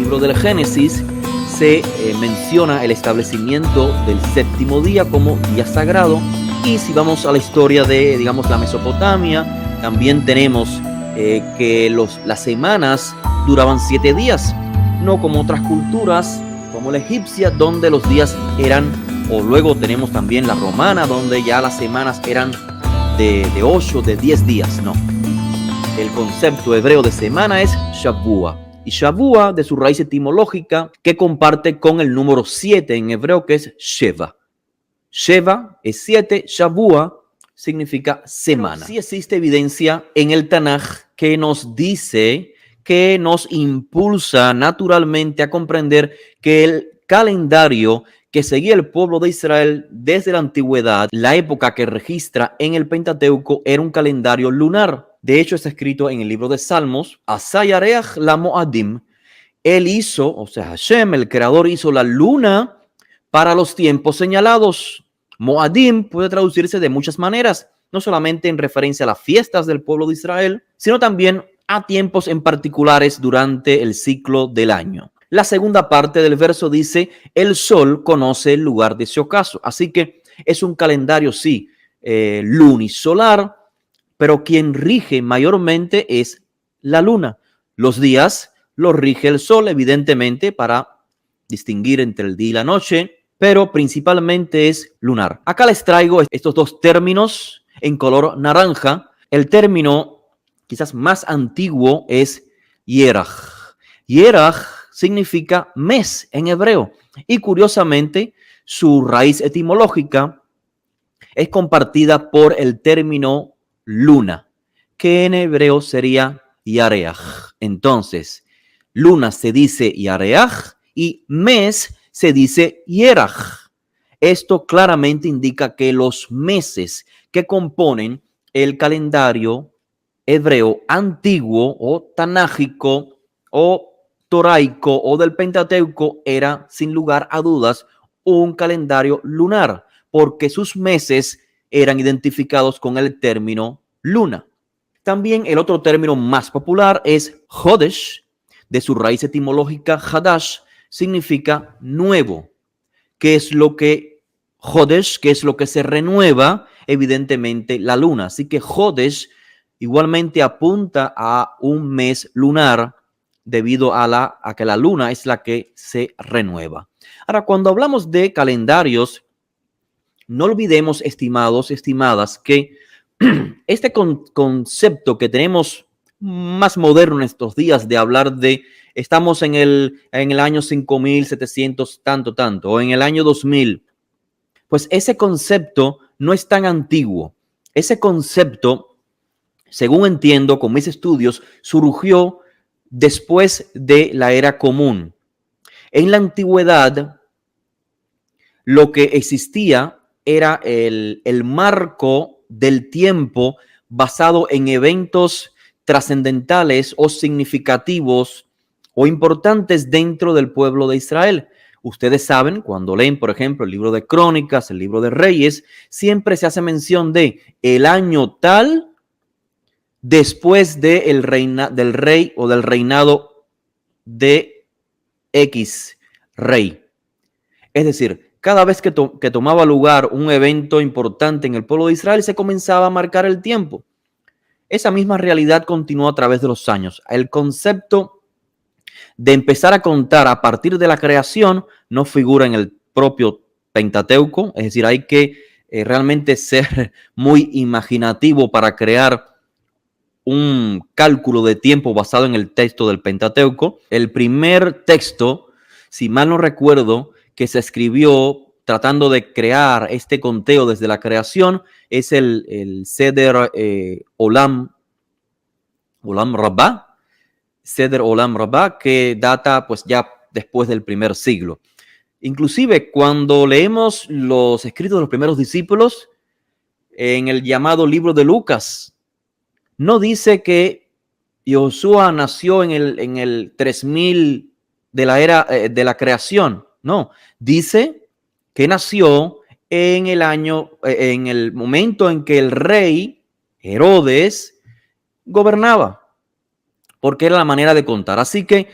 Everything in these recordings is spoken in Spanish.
libro del Génesis se menciona el establecimiento del séptimo día como día sagrado. Y si vamos a la historia de, digamos, la Mesopotamia, también tenemos que las semanas duraban 7 días, no como otras culturas, como la egipcia, donde los días eran, o luego tenemos también la romana, donde ya las semanas eran de 8, de 10 días, no. El concepto hebreo de semana es Shavua. Y Shavua, de su raíz etimológica, que comparte con el número 7 en hebreo, que es Sheva. Sheva es 7, Shavua significa semana. Pero sí existe evidencia en el Tanaj que nos dice, que nos impulsa naturalmente a comprender que el calendario que seguía el pueblo de Israel desde la antigüedad, la época que registra en el Pentateuco, era un calendario lunar. De hecho, está escrito en el libro de Salmos, Asayareach la Moadim. Él hizo, o sea, Hashem, el creador, hizo la luna para los tiempos señalados. Moadim puede traducirse de muchas maneras, no solamente en referencia a las fiestas del pueblo de Israel, sino también a tiempos en particulares durante el ciclo del año. La segunda parte del verso dice, el sol conoce el lugar de ese ocaso. Así que es un calendario, sí, lunisolar, pero quien rige mayormente es la luna. Los días los rige el sol, evidentemente, para distinguir entre el día y la noche, pero principalmente es lunar. Acá les traigo estos dos términos en color naranja. El término quizás más antiguo es Yerach. Yerach significa mes en hebreo y curiosamente su raíz etimológica es compartida por el término luna, que en hebreo sería Yareach. Entonces, luna se dice Yareach y mes se dice Yerach. Esto claramente indica que los meses que componen el calendario hebreo antiguo o tanágico o toraico o del Pentateuco era, sin lugar a dudas, un calendario lunar, porque sus meses eran identificados con el término luna. También el otro término más popular es Hodesh, de su raíz etimológica Hadash, significa nuevo. ¿Qué es lo que Hodesh? ¿Qué es lo que se renueva? Evidentemente la luna. Así que Hodesh igualmente apunta a un mes lunar debido a que la luna es la que se renueva. Ahora, cuando hablamos de calendarios, no olvidemos, estimados, estimadas, que este concepto que tenemos más moderno en estos días de hablar de estamos en el año 5700 tanto, o en el año 2000, pues ese concepto no es tan antiguo. Ese concepto, según entiendo con mis estudios, surgió después de la era común. En la antigüedad, lo que existía era el marco del tiempo basado en eventos trascendentales o significativos o importantes dentro del pueblo de Israel. Ustedes saben, cuando leen, por ejemplo, el libro de Crónicas, el libro de Reyes, siempre se hace mención de el año tal después del rey o del reinado de X rey. Es decir, cada vez que tomaba lugar un evento importante en el pueblo de Israel, se comenzaba a marcar el tiempo. Esa misma realidad continuó a través de los años. El concepto de empezar a contar a partir de la creación no figura en el propio Pentateuco, es decir, hay que realmente ser muy imaginativo para crear un cálculo de tiempo basado en el texto del Pentateuco. El primer texto, si mal no recuerdo, que se escribió tratando de crear este conteo desde la creación es el Seder Olam Rabbah, Seder Olam Rabbah, que data pues ya después del primer siglo. Inclusive cuando leemos los escritos de los primeros discípulos en el llamado libro de Lucas, no dice que Yoshua nació en el 3000 de la era de la creación. No, dice que nació en el momento en que el rey Herodes gobernaba. porque era la manera de contar. Así que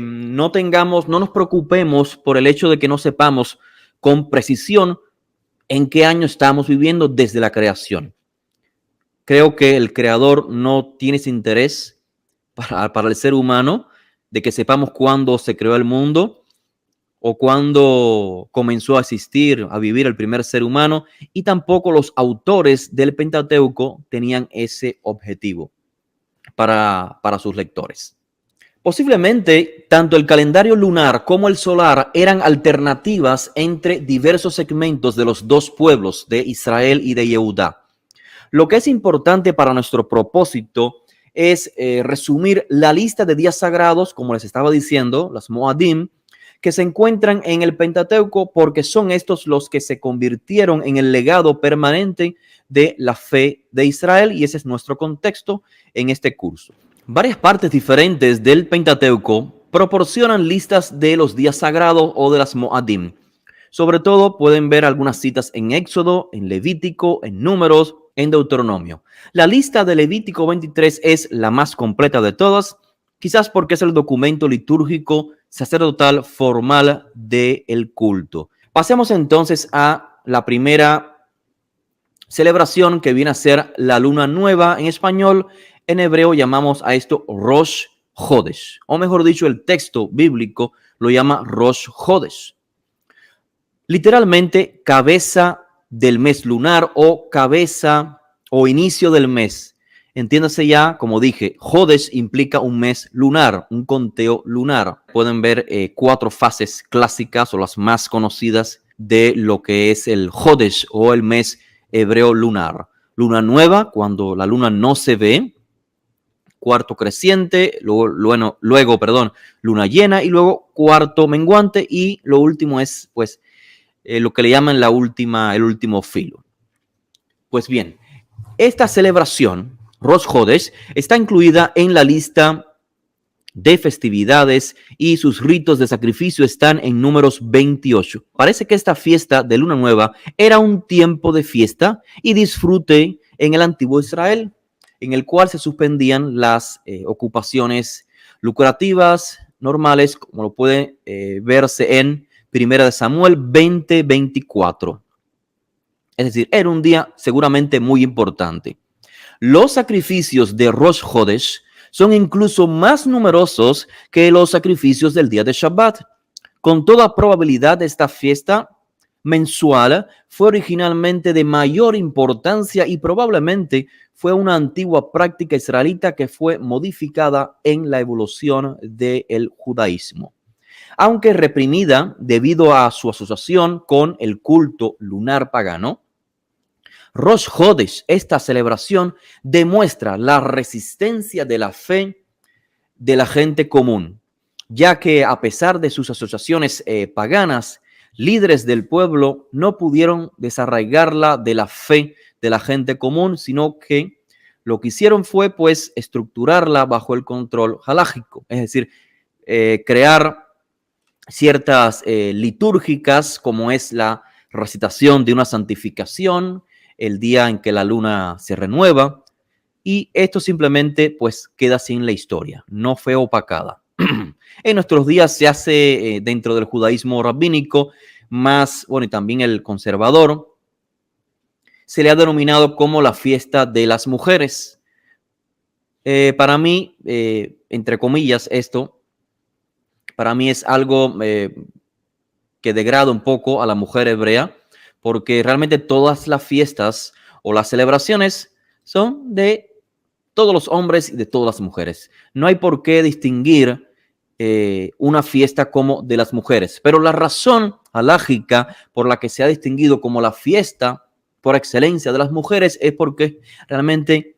no nos preocupemos por el hecho de que no sepamos con precisión en qué año estamos viviendo desde la creación. Creo que el creador no tiene ese interés para el ser humano de que sepamos cuándo se creó el mundo o cuándo comenzó a existir, a vivir el primer ser humano, y tampoco los autores del Pentateuco tenían ese objetivo para sus lectores. Posiblemente tanto el calendario lunar como el solar eran alternativas entre diversos segmentos de los dos pueblos de Israel y de Yehudá. Lo que es importante para nuestro propósito es resumir la lista de días sagrados, como les estaba diciendo, las Moadim, que se encuentran en el Pentateuco, porque son estos los que se convirtieron en el legado permanente de la fe de Israel, y ese es nuestro contexto en este curso. Varias partes diferentes del Pentateuco proporcionan listas de los días sagrados o de las Moadim. Sobre todo pueden ver algunas citas en Éxodo, en Levítico, en Números, en Deuteronomio. La lista de Levítico 23 es la más completa de todas, quizás porque es el documento litúrgico sacerdotal formal del culto. Pasemos entonces a la primera celebración, que viene a ser la luna nueva en español. En hebreo llamamos a esto Rosh Hodesh, o mejor dicho, el texto bíblico lo llama Rosh Hodesh. Literalmente, cabeza del mes lunar o cabeza o inicio del mes. Entiéndase ya, como dije, Hodesh implica un mes lunar, un conteo lunar. Pueden ver 4 fases clásicas o las más conocidas de lo que es el Hodesh o el mes hebreo lunar. Luna nueva, cuando la luna no se ve. Cuarto creciente, luego, luna llena, y luego cuarto menguante, y lo último es pues lo que le llaman el último filo. Pues bien, esta celebración, Rosh Hodesh, está incluida en la lista de festividades y sus ritos de sacrificio están en Números 28. Parece que esta fiesta de Luna Nueva era un tiempo de fiesta y disfrute en el antiguo Israel, en el cual se suspendían las ocupaciones lucrativas normales, como lo puede verse en 1 Samuel 20:24. Es decir, era un día seguramente muy importante. Los sacrificios de Rosh Hodesh son incluso más numerosos que los sacrificios del día de Shabbat. Con toda probabilidad, esta fiesta mensual fue originalmente de mayor importancia y probablemente fue una antigua práctica israelita que fue modificada en la evolución del judaísmo. Aunque reprimida debido a su asociación con el culto lunar pagano, Rosh Hodesh, esta celebración, demuestra la resistencia de la fe de la gente común, ya que a pesar de sus asociaciones paganas, líderes del pueblo no pudieron desarraigarla de la fe de la gente común, sino que lo que hicieron fue pues estructurarla bajo el control halágico, es decir, crear ciertas litúrgicas, como es la recitación de una santificación, el día en que la luna se renueva, y esto simplemente pues queda sin la historia, no fue opacada. En nuestros días se hace dentro del judaísmo rabínico más, bueno, y también el conservador, se le ha denominado como la fiesta de las mujeres. Para mí, entre comillas, esto, para mí es algo que degrada un poco a la mujer hebrea, porque realmente todas las fiestas o las celebraciones son de todos los hombres y de todas las mujeres. No hay por qué distinguir una fiesta como de las mujeres, pero la razón halágica por la que se ha distinguido como la fiesta por excelencia de las mujeres es porque realmente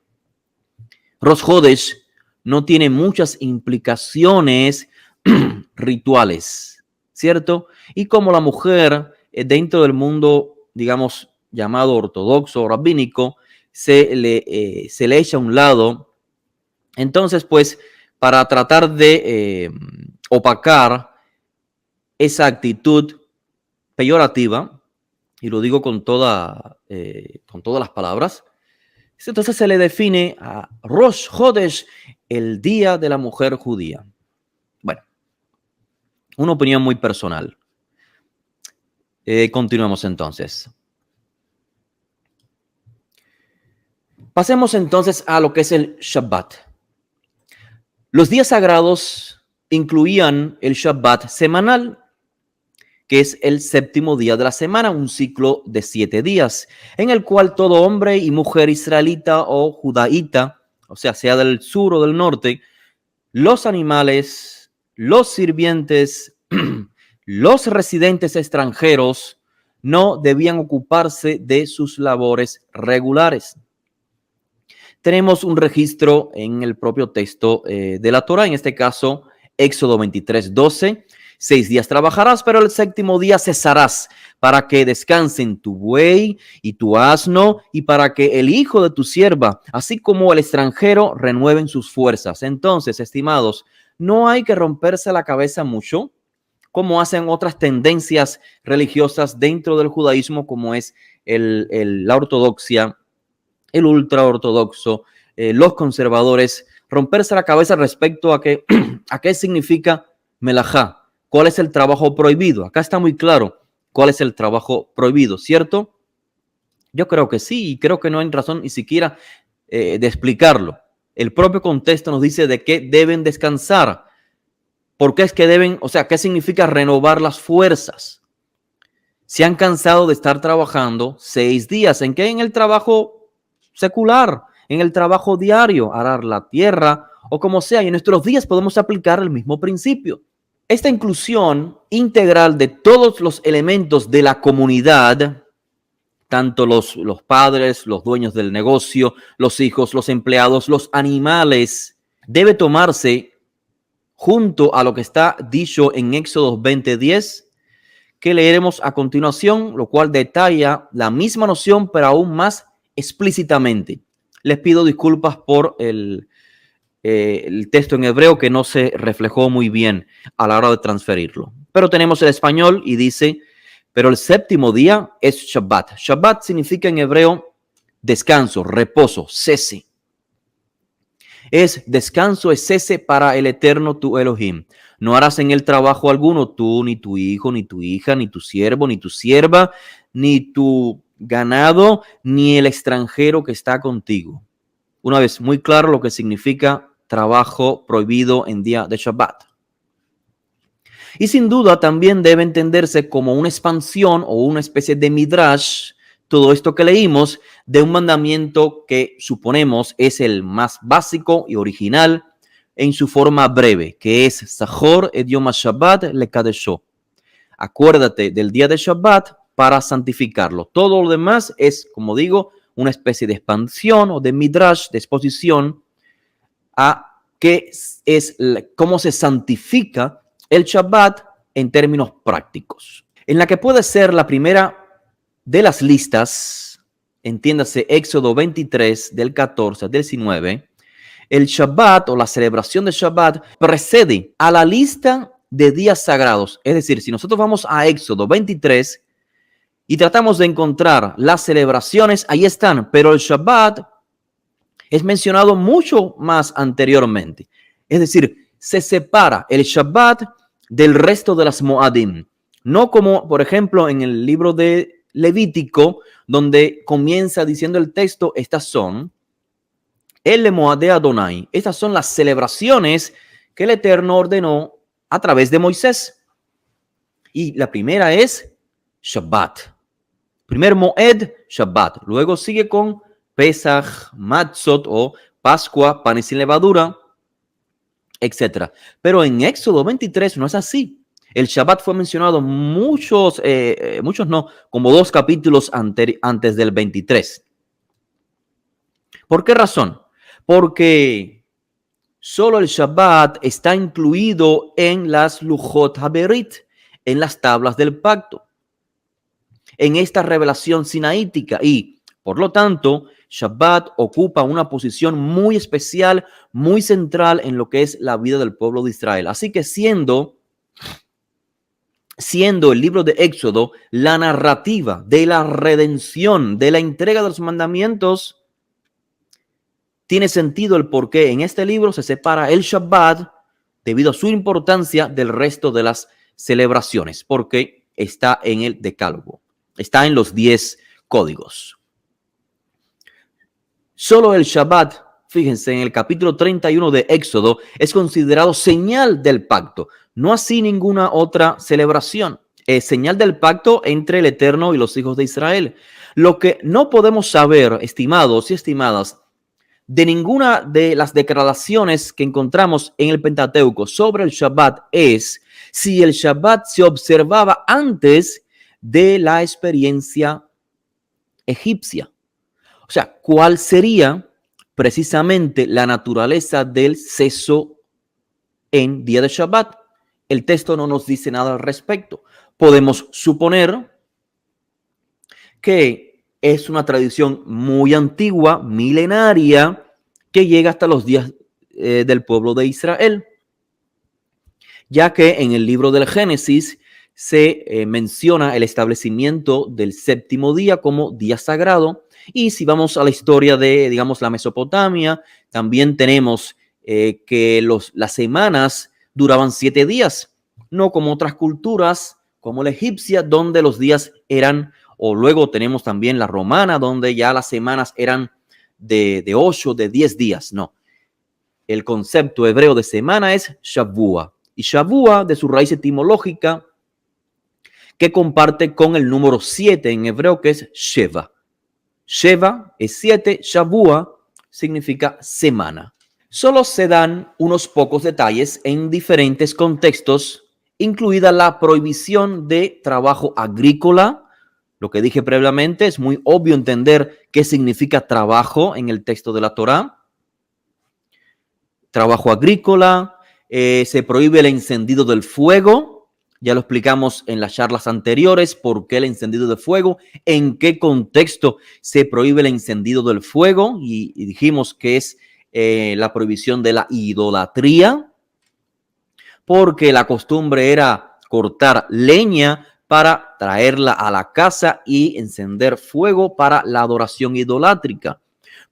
Rosh Hodesh no tiene muchas implicaciones rituales, ¿cierto? Y como la mujer dentro del mundo, digamos, llamado ortodoxo o rabínico, se le echa a un lado. Entonces, pues, para tratar de opacar esa actitud peyorativa, y lo digo con todas las palabras, entonces se le define a Rosh Hodesh el Día de la Mujer Judía? Bueno, una opinión muy personal. Continuemos entonces. Pasemos entonces a lo que es el Shabbat. Los días sagrados incluían el Shabbat semanal, que es el séptimo día de la semana, un ciclo de 7 días, en el cual todo hombre y mujer israelita o judaíta, o sea del sur o del norte, los animales, los sirvientes, los residentes extranjeros no debían ocuparse de sus labores regulares. Tenemos un registro en el propio texto de la Torá, en este caso, Éxodo 23:12. 6 días trabajarás, pero el séptimo día cesarás para que descansen tu buey y tu asno y para que el hijo de tu sierva, así como el extranjero, renueven sus fuerzas. Entonces, estimados, no hay que romperse la cabeza mucho, como hacen otras tendencias religiosas dentro del judaísmo, como es la ortodoxia, el ultraortodoxo, los conservadores, romperse la cabeza respecto a qué significa melajá. ¿Cuál es el trabajo prohibido? Acá está muy claro cuál es el trabajo prohibido, ¿cierto? Yo creo que sí, y creo que no hay razón ni siquiera de explicarlo. El propio contexto nos dice de qué deben descansar. ¿Por qué es que deben? O sea, ¿qué significa renovar las fuerzas? Se han cansado de estar trabajando 6 días. ¿En qué? En el trabajo secular, en el trabajo diario, arar la tierra o como sea. Y en nuestros días podemos aplicar el mismo principio. Esta inclusión integral de todos los elementos de la comunidad, tanto los padres, los dueños del negocio, los hijos, los empleados, los animales, debe tomarse junto a lo que está dicho en Éxodo 20:10, que leeremos a continuación, lo cual detalla la misma noción, pero aún más explícitamente. Les pido disculpas por el texto en hebreo que no se reflejó muy bien a la hora de transferirlo. Pero tenemos el español y dice, pero el séptimo día es Shabbat. Shabbat significa en hebreo descanso, reposo, cese. Es descanso, es cese para el eterno tu Elohim. No harás en él trabajo alguno, tú, ni tu hijo, ni tu hija, ni tu siervo, ni tu sierva, ni tu ganado, ni el extranjero que está contigo. Una vez, muy claro lo que significa trabajo prohibido en día de Shabbat. Y sin duda también debe entenderse como una expansión o una especie de midrash, todo esto que leímos, de un mandamiento que suponemos es el más básico y original en su forma breve, que es Zachor et Yom HaShabbat lekadesho. Acuérdate del día de Shabbat para santificarlo. Todo lo demás es, como digo, una especie de expansión o de midrash, de exposición a cómo se santifica el Shabbat en términos prácticos. En la que puede ser la primera de las listas, entiéndase Éxodo 23, del 14 al 19, el Shabbat o la celebración de Shabbat precede a la lista de días sagrados. Es decir, si nosotros vamos a Éxodo 23 y tratamos de encontrar las celebraciones, ahí están, pero el Shabbat es mencionado mucho más anteriormente. Es decir, se separa el Shabbat del resto de las Moadim. No como, por ejemplo, en el libro de Levítico, donde comienza diciendo el texto, estas son el Moadé Adonai. Estas son las celebraciones que el Eterno ordenó a través de Moisés. Y la primera es Shabbat. Primer Moed, Shabbat. Luego sigue con Pesach, Matzot o Pascua, panes sin levadura, etc. Pero en Éxodo 23 no es así. El Shabbat fue mencionado muchos no, como 2 capítulos antes del 23. ¿Por qué razón? Porque solo el Shabbat está incluido en las Lujot Haberit, en las tablas del pacto, en esta revelación sinaítica, y por lo tanto Shabbat ocupa una posición muy especial, muy central en lo que es la vida del pueblo de Israel. Así que siendo el libro de Éxodo la narrativa de la redención, de la entrega de los mandamientos, tiene sentido el por qué en este libro se separa el Shabbat debido a su importancia del resto de las celebraciones, porque está en el Decálogo, está en los 10 códigos. Solo el Shabbat, fíjense, en el capítulo 31 de Éxodo es considerado señal del pacto, no así ninguna otra celebración. Es señal del pacto entre el Eterno y los hijos de Israel. Lo que no podemos saber, estimados y estimadas, de ninguna de las declaraciones que encontramos en el Pentateuco sobre el Shabbat es si el Shabbat se observaba antes de la experiencia egipcia. O sea, ¿cuál sería precisamente la naturaleza del ceso en día de Shabbat? El texto no nos dice nada al respecto. Podemos suponer que es una tradición muy antigua, milenaria, que llega hasta los días del pueblo de Israel, ya que en el libro del Génesis se menciona el establecimiento del séptimo día como día sagrado. Y si vamos a la historia de, digamos, la Mesopotamia, también tenemos que las semanas duraban 7 días, no como otras culturas, como la egipcia, donde los días eran, o luego tenemos también la romana, donde ya las semanas eran de 8, de 10 días. No, el concepto hebreo de semana es Shavua. Y Shavua, de su raíz etimológica, que comparte con el número 7 en hebreo, que es Sheva. Sheva es 7, Shavua significa semana. Solo se dan unos pocos detalles en diferentes contextos, incluida la prohibición de trabajo agrícola. Lo que dije previamente, es muy obvio entender qué significa trabajo en el texto de la Torá. Trabajo agrícola, se prohíbe el encendido del fuego. Ya lo explicamos en las charlas anteriores, por qué el encendido de fuego, en qué contexto se prohíbe el encendido del fuego, y dijimos que es la prohibición de la idolatría, porque la costumbre era cortar leña para traerla a la casa y encender fuego para la adoración idolátrica.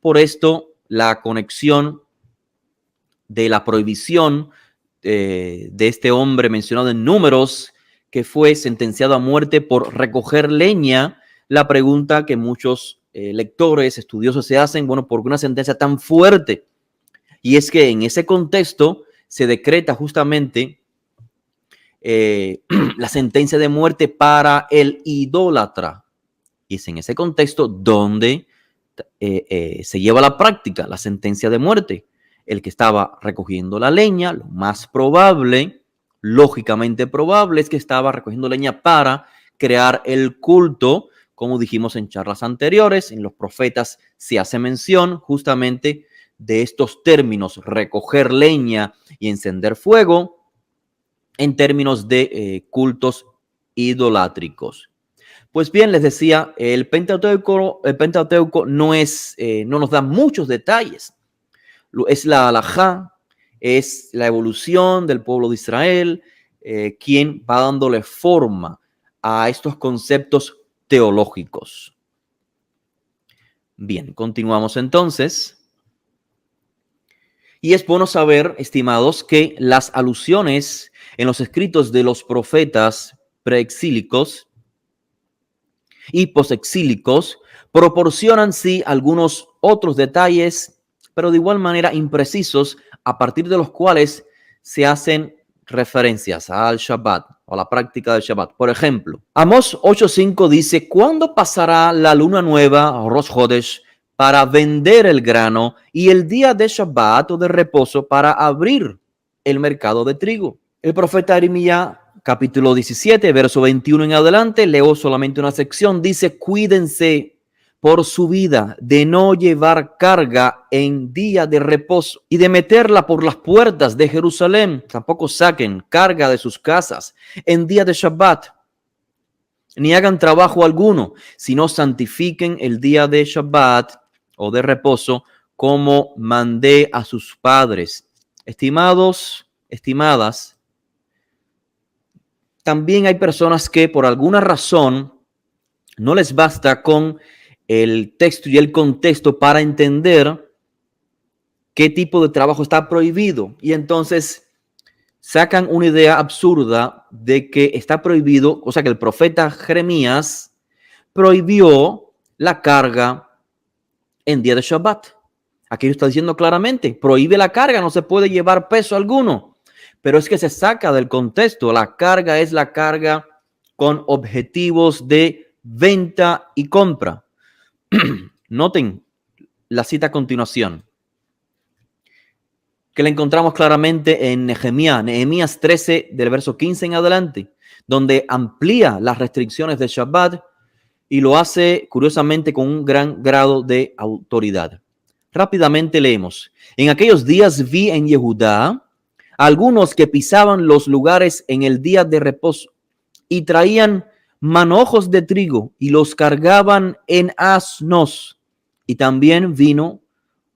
Por esto, la conexión de la prohibición de este hombre mencionado en Números, que fue sentenciado a muerte por recoger leña, la pregunta que muchos lectores, estudiosos se hacen, bueno, ¿por qué una sentencia tan fuerte? Y es que en ese contexto se decreta justamente la sentencia de muerte para el idólatra. Y es en ese contexto donde se lleva a la práctica la sentencia de muerte. El que estaba recogiendo la leña, lo más probable, lógicamente probable, es que estaba recogiendo leña para crear el culto, como dijimos en charlas anteriores. En los profetas se hace mención justamente de estos términos, recoger leña y encender fuego, en términos de cultos idolátricos. Pues bien, les decía, el Pentateuco no nos da muchos detalles. Es la halajá, es la evolución del pueblo de Israel, quien va dándole forma a estos conceptos teológicos. Bien, continuamos entonces. Y es bueno saber, estimados, que las alusiones en los escritos de los profetas preexílicos y posexílicos proporcionan, sí, algunos otros detalles, pero de igual manera imprecisos, a partir de los cuales se hacen referencias al Shabbat o a la práctica del Shabbat. Por ejemplo, Amós 8:5 dice: ¿cuándo pasará la luna nueva, Rosh Hodesh, para vender el grano, y el día de Shabbat o de reposo para abrir el mercado de trigo? El profeta Jeremías, capítulo 17, verso 21 en adelante, leo solamente una sección, dice: cuídense por su vida de no llevar carga en día de reposo y de meterla por las puertas de Jerusalén. Tampoco saquen carga de sus casas en día de Shabbat, ni hagan trabajo alguno, sino santifiquen el día de Shabbat o de reposo, como mandé a sus padres. Estimados, estimadas, también hay personas que por alguna razón no les basta con el texto y el contexto para entender qué tipo de trabajo está prohibido. Y entonces sacan una idea absurda de que está prohibido, o sea que el profeta Jeremías prohibió la carga en día de Shabbat. Aquí está diciendo claramente, prohíbe la carga, no se puede llevar peso alguno. Pero es que se saca del contexto. La carga es la carga con objetivos de venta y compra. Noten la cita a continuación, que la encontramos claramente en Nehemías 13, del verso 15 en adelante, donde amplía las restricciones de Shabbat y lo hace, curiosamente, con un gran grado de autoridad. Rápidamente leemos. En aquellos días vi en Yehudá algunos que pisaban los lugares en el día de reposo y traían manojos de trigo y los cargaban en asnos, y también vino,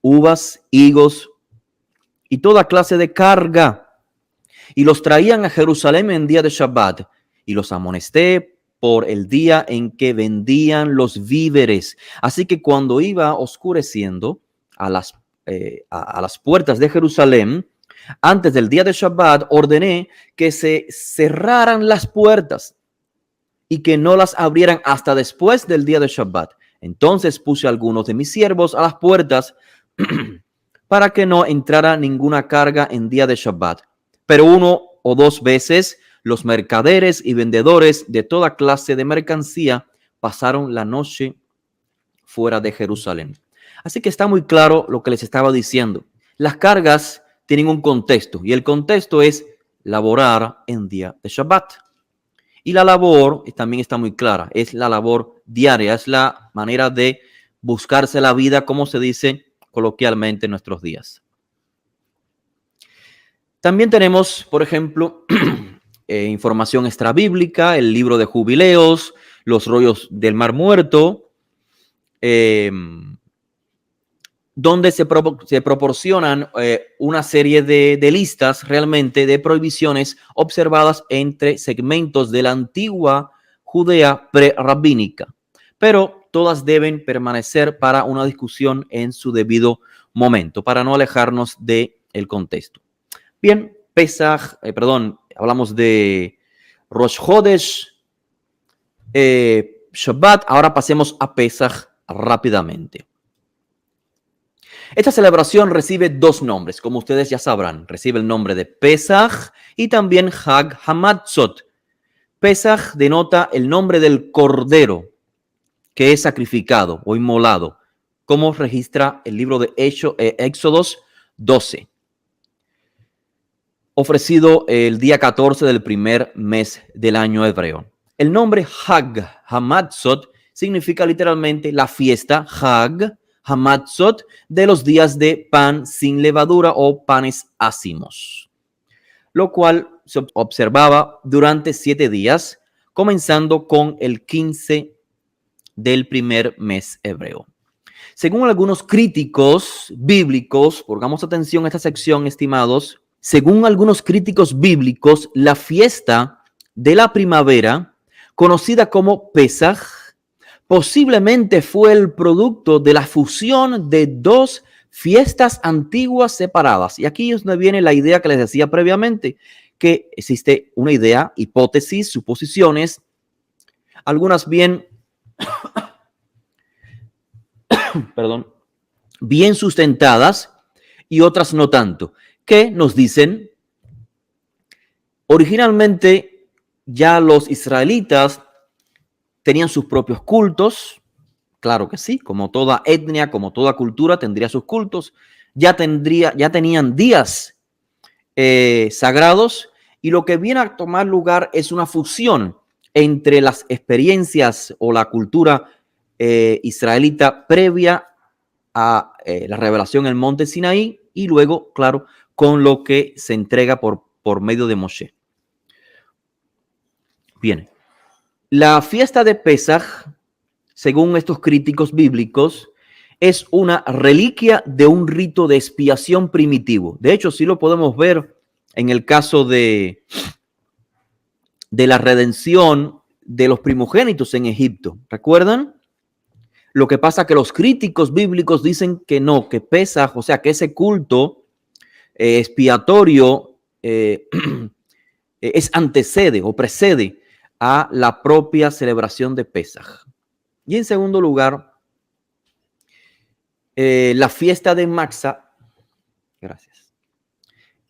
uvas, higos y toda clase de carga, y los traían a Jerusalén en día de Shabbat, y los amonesté por el día en que vendían los víveres. Así que cuando iba oscureciendo a las puertas de Jerusalén, antes del día de Shabbat, ordené que se cerraran las puertas y que no las abrieran hasta después del día de Shabbat. Entonces puse a algunos de mis siervos a las puertas para que no entrara ninguna carga en día de Shabbat. Pero 1 o 2 veces los mercaderes y vendedores de toda clase de mercancía pasaron la noche fuera de Jerusalén. Así que está muy claro lo que les estaba diciendo. Las cargas tienen un contexto, y el contexto es laborar en día de Shabbat. Y la labor también está muy clara, es la labor diaria, es la manera de buscarse la vida, como se dice coloquialmente en nuestros días. También tenemos, por ejemplo, información extrabíblica, el libro de Jubileos, los rollos del Mar Muerto, donde se proporcionan una serie de listas realmente de prohibiciones observadas entre segmentos de la antigua Judea pre-rabínica, pero todas deben permanecer para una discusión en su debido momento, para no alejarnos del contexto. Bien, hablamos de Rosh Chodesh, Shabbat. Ahora pasemos a Pesach rápidamente. Esta celebración recibe 2 nombres, como ustedes ya sabrán. Recibe el nombre de Pesach y también Hag Hamatzot. Pesach denota el nombre del cordero que es sacrificado o inmolado, como registra el libro de Éxodos 12, ofrecido el día 14 del primer mes del año hebreo. El nombre Hag Hamatzot significa literalmente la fiesta Hag Hamatzot de los días de pan sin levadura o panes ácimos, lo cual se observaba durante 7 días, comenzando con el 15 del primer mes hebreo. Según algunos críticos bíblicos, pongamos atención a esta sección, estimados, según algunos críticos bíblicos, la fiesta de la primavera, conocida como Pesaj, posiblemente fue el producto de la fusión de 2 fiestas antiguas separadas. Y aquí es donde viene la idea que les decía previamente, que existe una idea, hipótesis, suposiciones, algunas bien, bien sustentadas y otras no tanto, que nos dicen, originalmente ya los israelitas tenían sus propios cultos, claro que sí, como toda etnia, como toda cultura tendría sus cultos, ya tenían días sagrados, y lo que viene a tomar lugar es una fusión entre las experiencias o la cultura israelita previa a la revelación en el monte Sinaí y luego, claro, con lo que se entrega por medio de Moshe. Bien, la fiesta de Pesaj, según estos críticos bíblicos, es una reliquia de un rito de expiación primitivo. De hecho, sí lo podemos ver en el caso de la redención de los primogénitos en Egipto. ¿Recuerdan? Lo que pasa es que los críticos bíblicos dicen que no, que Pesaj, o sea, que ese culto expiatorio antecede o precede a la propia celebración de Pesaj. Y en segundo lugar, la fiesta de Maxa. Gracias.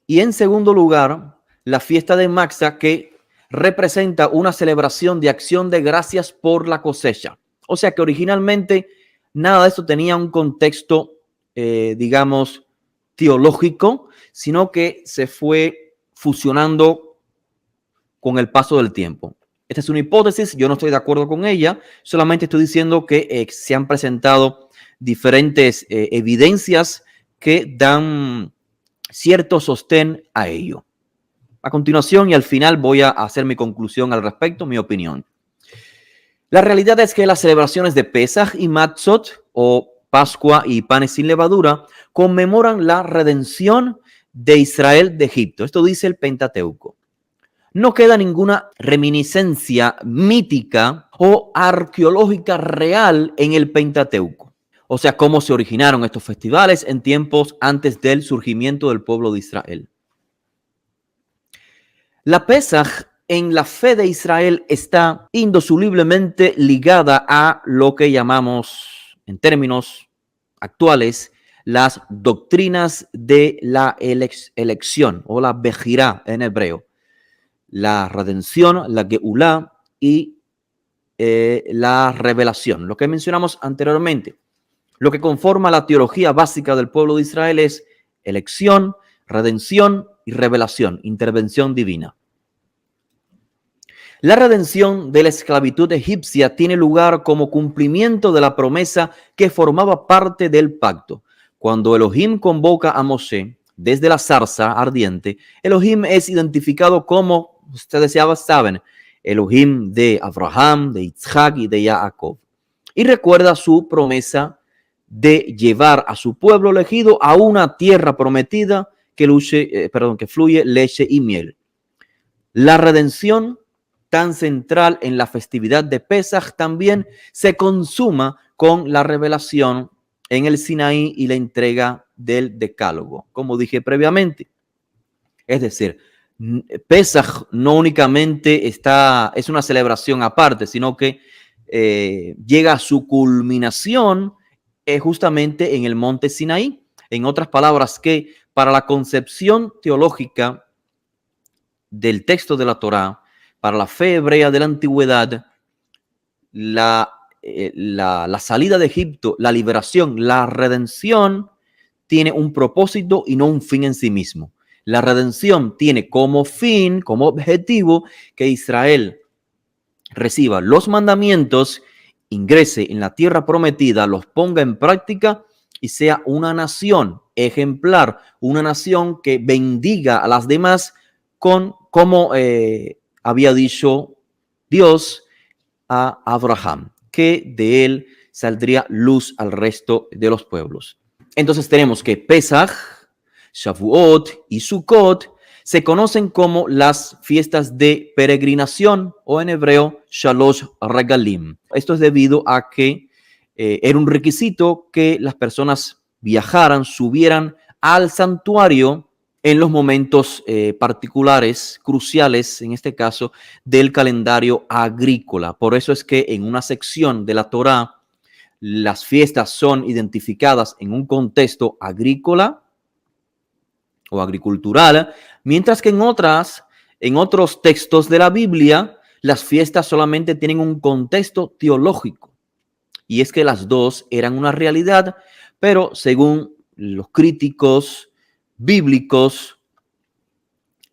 Y en segundo lugar, la fiesta de Maxa, que representa una celebración de acción de gracias por la cosecha. O sea que originalmente nada de esto tenía un contexto, digamos, teológico, sino que se fue fusionando con el paso del tiempo. Esta es una hipótesis, yo no estoy de acuerdo con ella, solamente estoy diciendo que se han presentado diferentes evidencias que dan cierto sostén a ello. A continuación y al final voy a hacer mi conclusión al respecto, mi opinión. La realidad es que las celebraciones de Pesaj y Matzot, o Pascua y panes sin levadura, conmemoran la redención de Israel de Egipto. Esto dice el Pentateuco. No queda ninguna reminiscencia mítica o arqueológica real en el Pentateuco. O sea, cómo se originaron estos festivales en tiempos antes del surgimiento del pueblo de Israel. La Pesaj en la fe de Israel está indisolublemente ligada a lo que llamamos, en términos actuales, las doctrinas de la elección o la Bejirá en hebreo. La redención, la Geulá y la revelación. Lo que mencionamos anteriormente. Lo que conforma la teología básica del pueblo de Israel es elección, redención y revelación, intervención divina. La redención de la esclavitud egipcia tiene lugar como cumplimiento de la promesa que formaba parte del pacto. Cuando Elohim convoca a Moshe desde la zarza ardiente, Elohim es identificado como, ustedes ya saben, Elohim de Abraham, de Isaac y de Jacob. Y recuerda su promesa de llevar a su pueblo elegido a una tierra prometida que fluye leche y miel. La redención, tan central en la festividad de Pesaj, también se consuma con la revelación en el Sinaí y la entrega del Decálogo, como dije previamente. Es decir, Pesaj no únicamente es una celebración aparte, sino que llega a su culminación justamente en el monte Sinaí. En otras palabras, que para la concepción teológica del texto de la Torá, para la fe hebrea de la antigüedad, la salida de Egipto, la liberación, la redención tiene un propósito y no un fin en sí mismo. La redención tiene como fin, como objetivo, que Israel reciba los mandamientos, ingrese en la tierra prometida, los ponga en práctica y sea una nación ejemplar, una nación que bendiga a las demás como había dicho Dios a Abraham, que de él saldría luz al resto de los pueblos. Entonces tenemos que Pesaj, Shavuot y Sukkot se conocen como las fiestas de peregrinación o en hebreo Shalosh Regalim. Esto es debido a que era un requisito que las personas viajaran, subieran al santuario en los momentos particulares, cruciales, en este caso, del calendario agrícola. Por eso es que en una sección de la Torá, las fiestas son identificadas en un contexto agrícola o agricultural, mientras que en otros textos de la Biblia, las fiestas solamente tienen un contexto teológico. Y es que las dos eran una realidad, pero según los críticos bíblicos,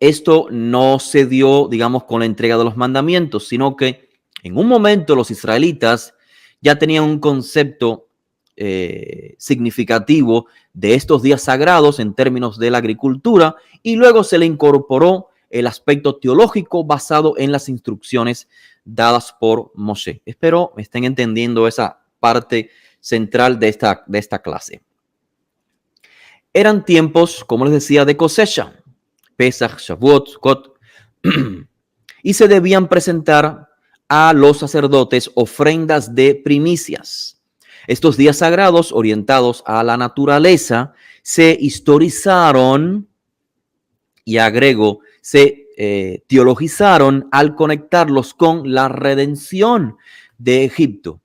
esto no se dio, digamos, con la entrega de los mandamientos, sino que en un momento los israelitas ya tenían un concepto significativo de estos días sagrados en términos de la agricultura, y luego se le incorporó el aspecto teológico basado en las instrucciones dadas por Moshe. Espero me estén entendiendo esa parte central de esta clase. Eran tiempos, como les decía, de cosecha, Pesaj, Shavuot, Sukkot, y se debían presentar a los sacerdotes ofrendas de primicias. Estos días sagrados orientados a la naturaleza se historizaron, y agrego, se teologizaron al conectarlos con la redención de Egipto.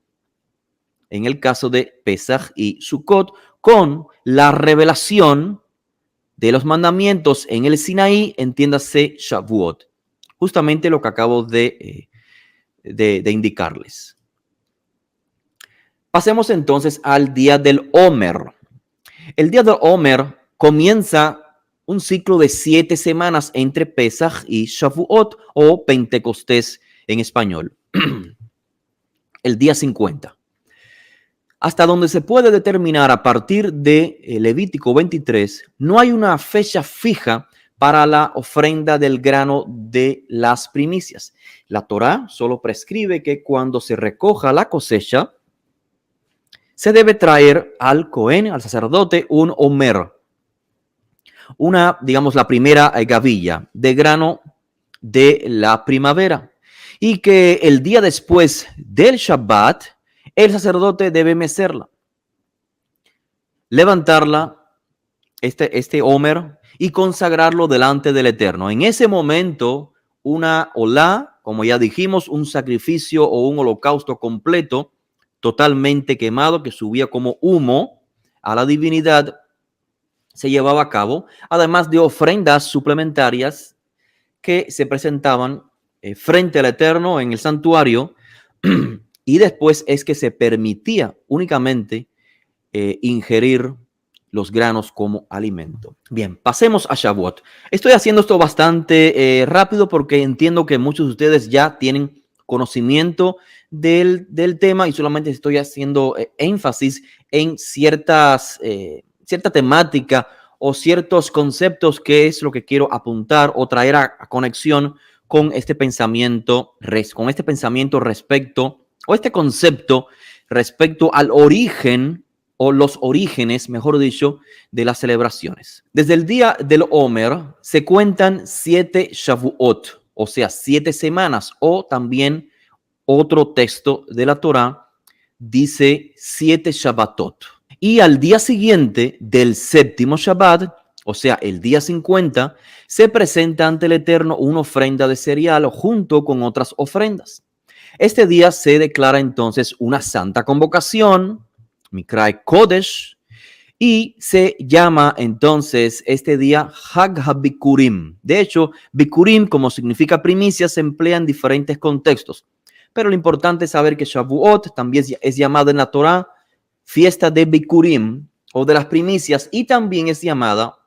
En el caso de Pesaj y Sukkot, con la revelación de los mandamientos en el Sinaí, entiéndase Shavuot. Justamente lo que acabo de indicarles. Pasemos entonces al día del Omer. El día del Omer comienza un ciclo de 7 semanas entre Pesaj y Shavuot, o Pentecostés en español. El día 50. Hasta donde se puede determinar a partir de Levítico 23, no hay una fecha fija para la ofrenda del grano de las primicias. La Torá solo prescribe que cuando se recoja la cosecha, se debe traer al Cohen, al sacerdote, un Omer, digamos, la primera gavilla de grano de la primavera, y que el día después del Shabbat, el sacerdote debe mecerla, levantarla, este Omer, y consagrarlo delante del Eterno. En ese momento, una olá, como ya dijimos, un sacrificio o un holocausto completo, totalmente quemado, que subía como humo a la divinidad, se llevaba a cabo, además de ofrendas suplementarias que se presentaban frente al Eterno en el santuario, y después es que se permitía únicamente ingerir los granos como alimento. Bien, pasemos a Shavuot. Estoy haciendo esto bastante rápido porque entiendo que muchos de ustedes ya tienen conocimiento del tema, y solamente estoy haciendo énfasis en cierta temática o ciertos conceptos, que es lo que quiero apuntar o traer a conexión con este pensamiento respecto, o este concepto respecto al origen, o los orígenes, mejor dicho, de las celebraciones. Desde el día del Omer se cuentan 7 Shavuot, o sea, 7 semanas, o también otro texto de la Torá dice 7 Shabbatot. Y al día siguiente del séptimo Shabbat, o sea, el día 50, se presenta ante el Eterno una ofrenda de cereal junto con otras ofrendas. Este día se declara entonces una santa convocación, Mikra Kodesh, y se llama entonces este día Hag HaBikurim. De hecho, Bikurim, como significa primicia, se emplea en diferentes contextos. Pero lo importante es saber que Shavuot también es llamada en la Torá fiesta de Bikurim, o de las primicias, y también es llamada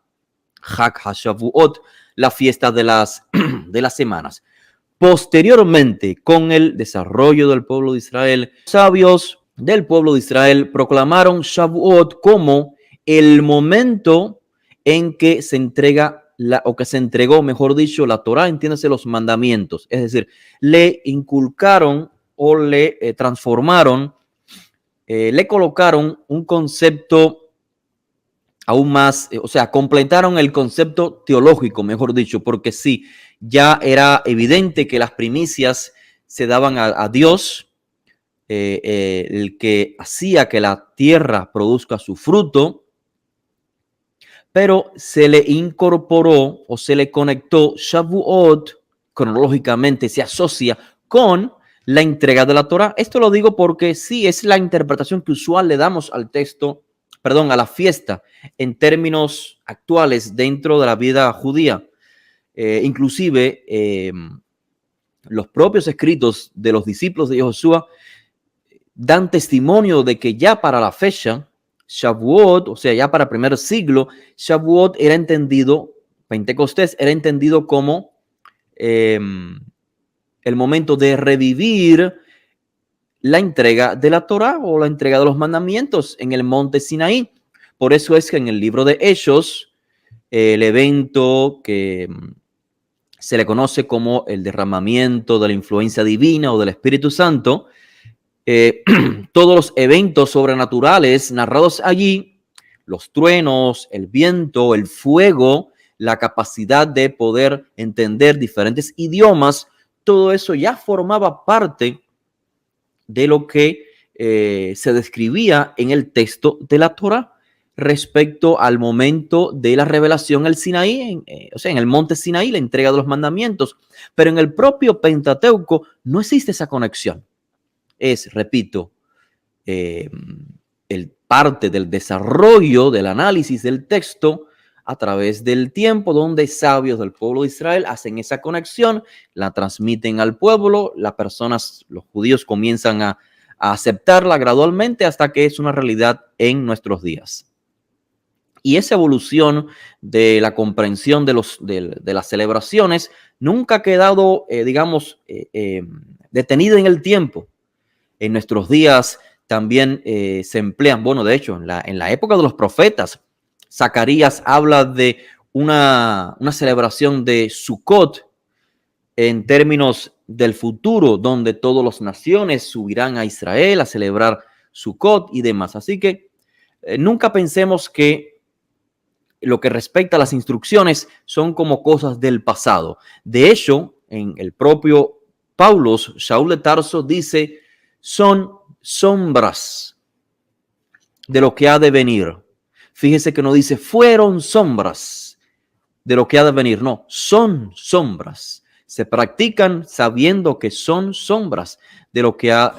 Hag HaShavuot, la fiesta de las semanas. Posteriormente, con el desarrollo del pueblo de Israel, sabios del pueblo de Israel proclamaron Shavuot como el momento en que se entrega se entregó, mejor dicho, la Torá, entiéndase, los mandamientos. Es decir, le inculcaron o le transformaron, le colocaron un concepto aún más, o sea, completaron el concepto teológico, mejor dicho, porque sí, ya era evidente que las primicias se daban a Dios, el que hacía que la tierra produzca su fruto, pero se le incorporó o se le conectó Shavuot, cronológicamente se asocia con la entrega de la Torá. Esto lo digo porque sí es la interpretación que usual le damos al texto, a la fiesta, en términos actuales dentro de la vida judía. Inclusive los propios escritos de los discípulos de Josué dan testimonio de que ya para la fecha Shavuot, o sea, ya para el primer siglo, Shavuot era entendido, Pentecostés era entendido como el momento de revivir la entrega de la Torá o la entrega de los mandamientos en el monte Sinaí. Por eso es que en el libro de Hechos, el evento que se le conoce como el derramamiento de la influencia divina o del Espíritu Santo, todos los eventos sobrenaturales narrados allí, los truenos, el viento, el fuego, la capacidad de poder entender diferentes idiomas, todo eso ya formaba parte de lo que se describía en el texto de la Torá respecto al momento de la revelación al Sinaí, o sea, en el monte Sinaí, la entrega de los mandamientos. Pero en el propio Pentateuco no existe esa conexión. Es, repito, el parte del desarrollo del análisis del texto a través del tiempo, donde sabios del pueblo de Israel hacen esa conexión, la transmiten al pueblo, las personas, los judíos comienzan a aceptarla gradualmente hasta que es una realidad en nuestros días. Y esa evolución de la comprensión de las celebraciones nunca ha quedado, detenida en el tiempo. En nuestros días también se emplean, bueno, de hecho, en la época de los profetas, Zacarías habla de una celebración de Sukkot en términos del futuro, donde todas las naciones subirán a Israel a celebrar Sukkot y demás. Así que nunca pensemos que lo que respecta a las instrucciones son como cosas del pasado. De hecho, en el propio Pablo, Saúl de Tarso dice, son sombras de lo que ha de venir. Fíjese que no dice, fueron sombras de lo que ha de venir. No, son sombras. Se practican sabiendo que son sombras de lo que ha